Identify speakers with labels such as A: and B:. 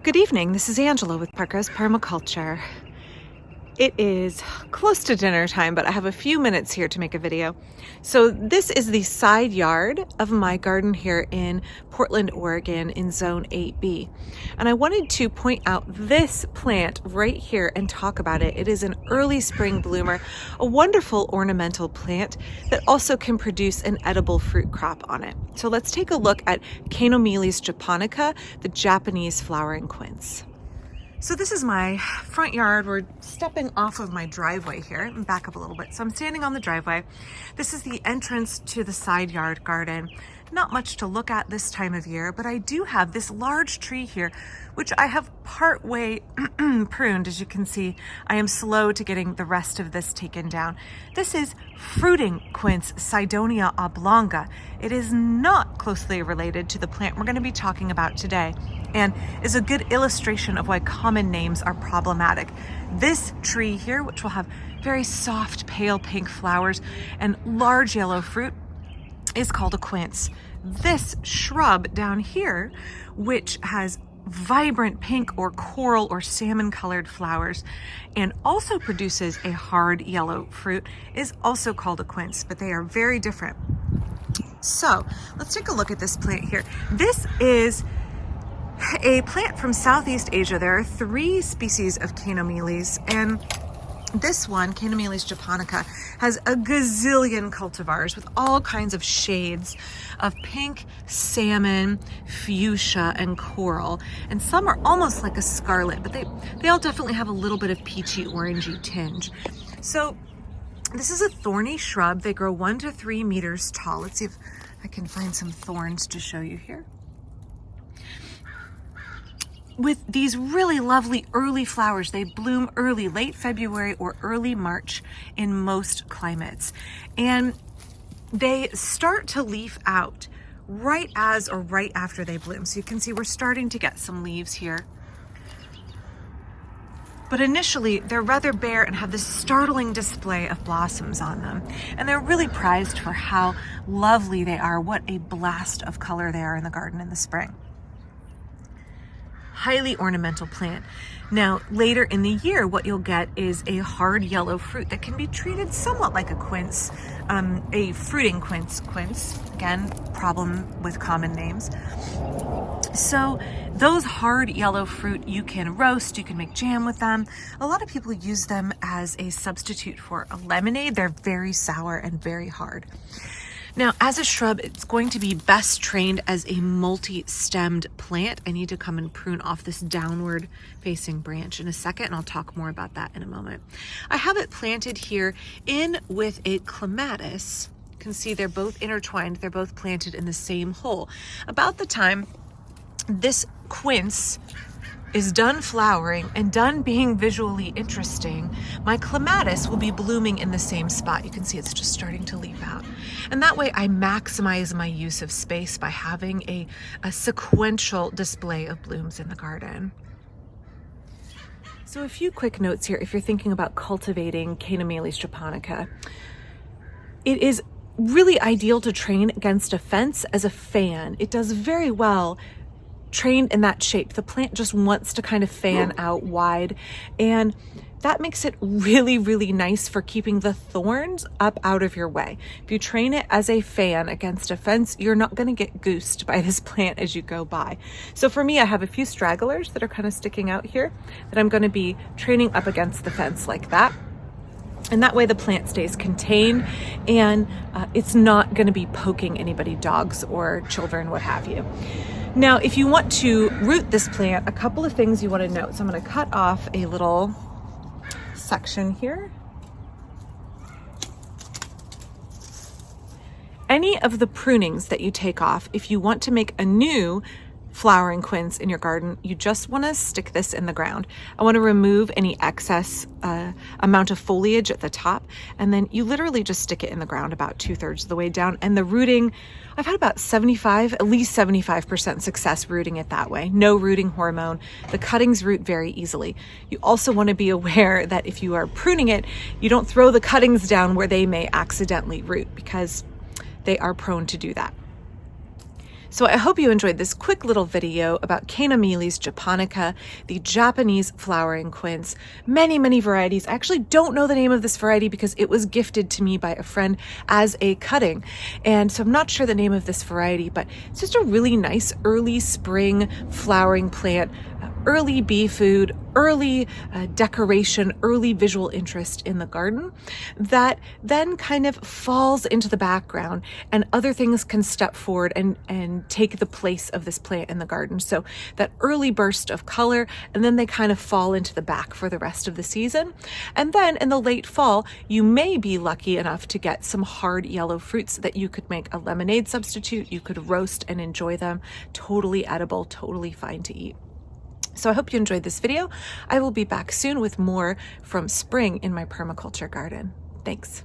A: Good evening, this is Angela with Parker's Permaculture. It is close to dinner time, but I have a few minutes here to make a video. So this is the side yard of my garden here in Portland, Oregon in Zone 8B. And I wanted to point out this plant right here and talk about it. It is an early spring bloomer, a wonderful ornamental plant that also can produce an edible fruit crop on it. So let's take a look at Caenomyles japonica, the Japanese Flowering Quince. So this is my front yard. We're stepping off of my driveway here and back up a little bit. So I'm standing on the driveway. This is the entrance to the side yard garden. Not much to look at this time of year, but I do have this large tree here, which I have part way pruned. As you can see, I am slow to getting the rest of this taken down. This is fruiting quince, Cydonia oblonga. It is not closely related to the plant we're going to be talking about today, and is a good illustration of why common names are problematic. This tree here, which will have very soft, pale pink flowers and large yellow fruit, is called a quince. This shrub down here, which has vibrant pink or coral or salmon colored flowers and also produces a hard yellow fruit, is also called a quince, but they are very different. So let's take a look at this plant here. This is a plant from Southeast Asia. There are 3 species of Caenomyles, and this one, Caenomyles japonica, has a gazillion cultivars with all kinds of shades of pink, salmon, fuchsia, and coral. And some are almost like a scarlet, but they all definitely have a little bit of peachy, orangey tinge. So this is a thorny shrub. They grow 1 to 3 meters tall. Let's see if I can find some thorns to show you here. With these really lovely early flowers. They bloom early, late February or early March in most climates. And they start to leaf out right as or right after they bloom. So you can see we're starting to get some leaves here. But initially, they're rather bare and have this startling display of blossoms on them. And they're really prized for how lovely they are, what a blast of color they are in the garden in the spring. Highly ornamental plant. Now, later in the year, what you'll get is a hard yellow fruit that can be treated somewhat like a quince, a fruiting quince. Again, problem with common names. So those hard yellow fruit you can roast, you can make jam with them. A lot of people use them as a substitute for a lemonade. They're very sour and very hard. Now, as a shrub, it's going to be best trained as a multi-stemmed plant. I need to come and prune off this downward facing branch in a second, and I'll talk more about that in a moment. I have it planted here in with a clematis. You can see they're both intertwined. They're both planted in the same hole. About the time this quince is done flowering and done being visually interesting, my clematis will be blooming in the same spot. You can see it's just starting to leaf out. And that way I maximize my use of space by having a sequential display of blooms in the garden. So a few quick notes here if you're thinking about cultivating Caenomyles japonica. It is really ideal to train against a fence as a fan. It does very well trained in that shape. The plant just wants to kind of fan out wide, and that makes it really, really nice for keeping the thorns up out of your way. If you train it as a fan against a fence, you're not going to get goosed by this plant as you go by. So for me, I have a few stragglers that are kind of sticking out here that I'm going to be training up against the fence like that. And that way the plant stays contained, and it's not going to be poking anybody, dogs or children, what have you. Now, if you want to root this plant, a couple of things you want to note. So I'm going to cut off a little section here. Any of the prunings that you take off, if you want to make a new flowering quince in your garden, you just want to stick this in the ground. I want to remove any excess amount of foliage at the top, and then you literally just stick it in the ground about 2/3 of the way down. And the rooting, I've had about at least 75% success rooting it that way. No rooting hormone. The cuttings root very easily. You also want to be aware that if you are pruning it, you don't throw the cuttings down where they may accidentally root, because they are prone to do that. So I hope you enjoyed this quick little video about Caenomyles japonica, the Japanese flowering quince. Many, many varieties. I actually don't know the name of this variety because it was gifted to me by a friend as a cutting. And so I'm not sure the name of this variety, but it's just a really nice early spring flowering plant, early bee food, early decoration, early visual interest in the garden that then kind of falls into the background and other things can step forward and take the place of this plant in the garden. So that early burst of color, and then they kind of fall into the back for the rest of the season. And then in the late fall, you may be lucky enough to get some hard yellow fruits that you could make a lemonade substitute. You could roast and enjoy them. Totally edible, totally fine to eat. So I hope you enjoyed this video. I will be back soon with more from spring in my permaculture garden. Thanks.